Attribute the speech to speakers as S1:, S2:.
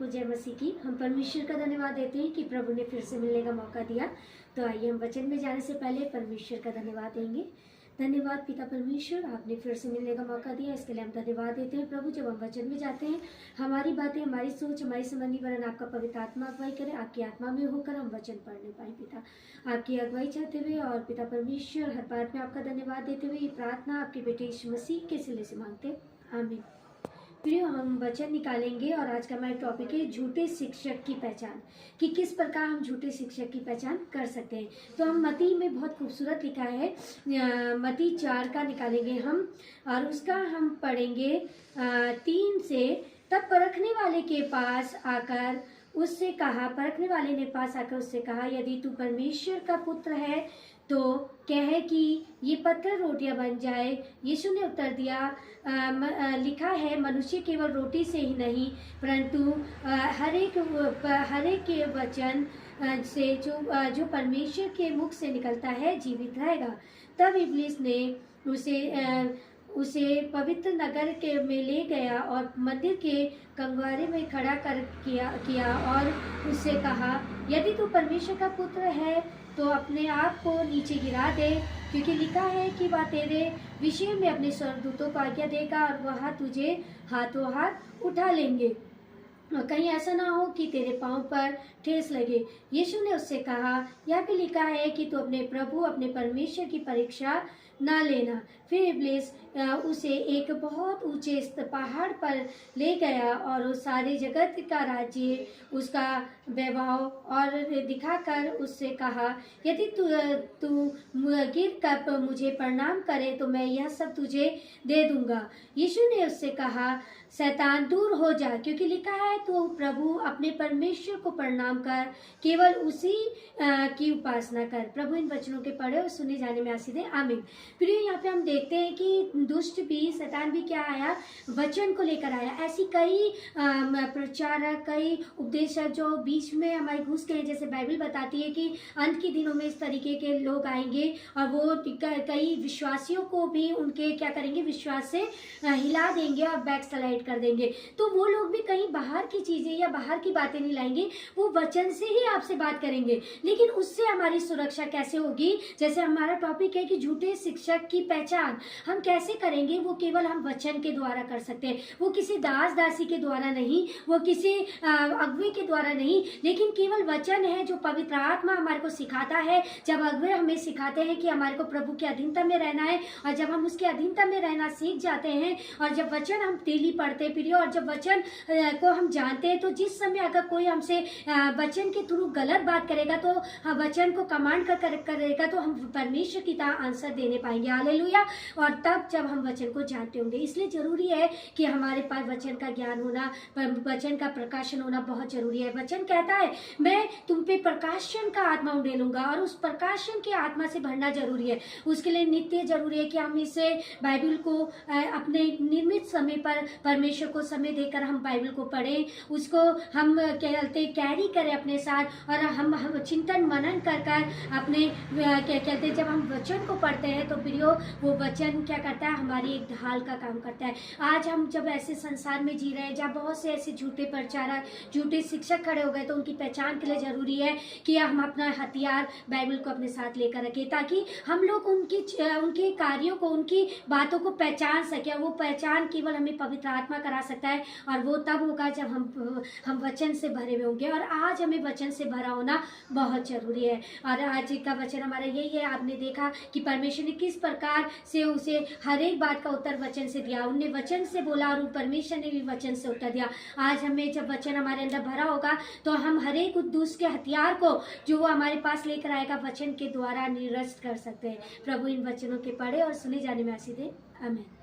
S1: सबको जय मसीह की। हम परमेश्वर का धन्यवाद देते हैं कि प्रभु ने फिर से मिलने का मौका दिया। तो आइए हम वचन में जाने से पहले परमेश्वर का धन्यवाद देंगे। धन्यवाद पिता परमेश्वर, आपने फिर से मिलने का मौका दिया, इसके लिए हम धन्यवाद देते हैं। प्रभु, जब हम वचन में जाते हैं, हमारी बातें, हमारी सोच, हमारी संबंधी वरन आपका पवित्र आत्मा अगुवाई करे, आपकी आत्मा में होकर हम वचन पढ़ने पाए पिता, आपकी अगुवाई चाहते हुए। और पिता परमेश्वर, हर बात में आपका धन्यवाद देते हुए ये प्रार्थना आपके बेटे यीशु मसीह के सिले से मांगते हैं, आमीन। प्रियो, हम वचन निकालेंगे और आज का हमारा टॉपिक है झूठे शिक्षक की पहचान, कि किस प्रकार हम झूठे शिक्षक की पहचान कर सकते हैं। तो हम मती में बहुत खूबसूरत लिखा है, मती 4 का निकालेंगे हम, और उसका हम पढ़ेंगे 3 से। तब परखने वाले के पास आकर उससे कहा, परखने वाले ने पास आकर उससे कहा, यदि तू परमेश्वर का पुत्र है तो कहे कि ये पत्थर रोटियां बन जाए। यीशु ने उत्तर दिया, लिखा है, मनुष्य केवल रोटी से ही नहीं परंतु हर एक के वचन से जो परमेश्वर के मुख से निकलता है जीवित रहेगा। तब इब्लिस ने उसे पवित्र नगर के में ले गया और मंदिर के कंगवारे में खड़ा किया और उससे कहा, यदि तू परमेश्वर का पुत्र है तो अपने आप को नीचे गिरा दे, क्योंकि लिखा है कि वह तेरे विषय में अपने स्वर्गदूतों को आज्ञा देगा और वह तुझे हाथों हाथ उठा लेंगे, कहीं ऐसा ना हो कि तेरे पांव पर ठेस लगे। यीशु ने उससे कहा, यह भी लिखा है कि तू अपने प्रभु अपने परमेश्वर की परीक्षा ना लेना। फिर इब्लिस उसे एक बहुत ऊंचे पहाड़ पर ले गया और उस सारे जगत का राज्य, उसका वैभव और दिखाकर उससे कहा, यदि तू गिर कर मुझे प्रणाम करे तो मैं यह सब तुझे दे दूंगा। यीशु ने उससे कहा, शैतान दूर हो जा, क्योंकि लिखा है तो प्रभु अपने परमेश्वर को प्रणाम कर, केवल उसी की उपासना कर। प्रभु इन वचनों के पढ़े और सुने जाने में आशीष दे, आमीन। फिर यहाँ पे हम देखते हैं कि दुष्ट भी, शैतान भी क्या आया, वचन को लेकर आया। ऐसी कई प्रचारक, कई उपदेशक जो बीच में हमारे घुस गए, जैसे बाइबल बताती है कि अंत के दिनों में इस तरीके के लोग आएंगे और वो कई विश्वासियों को भी उनके क्या करेंगे, विश्वास से हिला देंगे और बैक स्लाइड कर देंगे। तो वो लोग भी कहीं बाहर की चीजें या बाहर की बातें नहीं लाएंगे, वो वचन से ही आपसे बात करेंगे। लेकिन उससे हमारी सुरक्षा कैसे होगी? जैसे हमारा टॉपिक है कि झूठे शिक्षक की पहचान हम कैसे करेंगे, वो केवल हम वचन के द्वारा कर सकते हैं। वो किसी दास दासी के द्वारा नहीं, वो किसी अगुवे के द्वारा नहीं, लेकिन केवल वचन है जो पवित्र आत्मा हमारे को सिखाता है। जब अगुवे हमें सिखाते हैं कि हमारे को प्रभु की अधीनता में रहना है, और जब हम उसकी अधीनता में रहना सीख जाते हैं, और जब वचन हम डेली पढ़ते प्रियो, और जब वचन को हम जानते हैं, तो जिस समय अगर कोई हमसे वचन के थ्रू गलत बात करेगा, तो वचन को कमांड करेगा, तो हम परमेश्वर की तरह आंसर देने पाएंगे, हालेलुया। और तब जब हम वचन को जानते होंगे, इसलिए जरूरी है कि हमारे पास वचन का ज्ञान होना, वचन का प्रकाशन होना बहुत जरूरी है। वचन कहता है, मैं तुम पे प्रकाशन का आत्मा उंडेलूंगा, और उस प्रकाशन के आत्मा से भरना जरूरी है। उसके लिए नित्य जरूरी है कि हम इसे बाइबल को अपने निर्मित समय पर परमेश्वर को समय देकर हम बाइबल को पढ़ें, उसको हम कहते कैरी करें अपने साथ, और हम चिंतन मनन कर अपने क्या कहते हैं, जब हम वचन को पढ़ते हैं तो प्रियो वो वचन क्या करता है, हमारी एक ढाल का काम करता है। आज हम जब ऐसे संसार में जी रहे हैं जहाँ बहुत से ऐसे झूठे प्रचारक, झूठे शिक्षक खड़े हो गए, तो उनकी पहचान के लिए जरूरी है कि हम अपना हथियार बाइबल को अपने साथ लेकर रखें, ताकि हम लोग उनके कार्यों को, उनकी बातों को पहचान सके। वो पहचान केवल हमें पवित्र आत्मा करा सकता है, और वो तब होगा जब हम वचन से भरे हुए होंगे। और आज हमें वचन से भरा होना बहुत जरूरी है। और आज का वचन हमारा यही है। आपने देखा कि परमेश्वर ने किस प्रकार से उसे हर एक बात का उत्तर वचन से दिया। उनने वचन से बोला और परमेश्वर ने भी वचन से उत्तर दिया। आज हमें जब वचन हमारे अंदर भरा होगा, तो हम हर एक दुष्ट के हथियार को जो वो हमारे पास लेकर आएगा, वचन के द्वारा निरस्त कर सकते हैं। प्रभु इन वचनों के पढ़े और सुने जाने में आशीष दे, आमीन।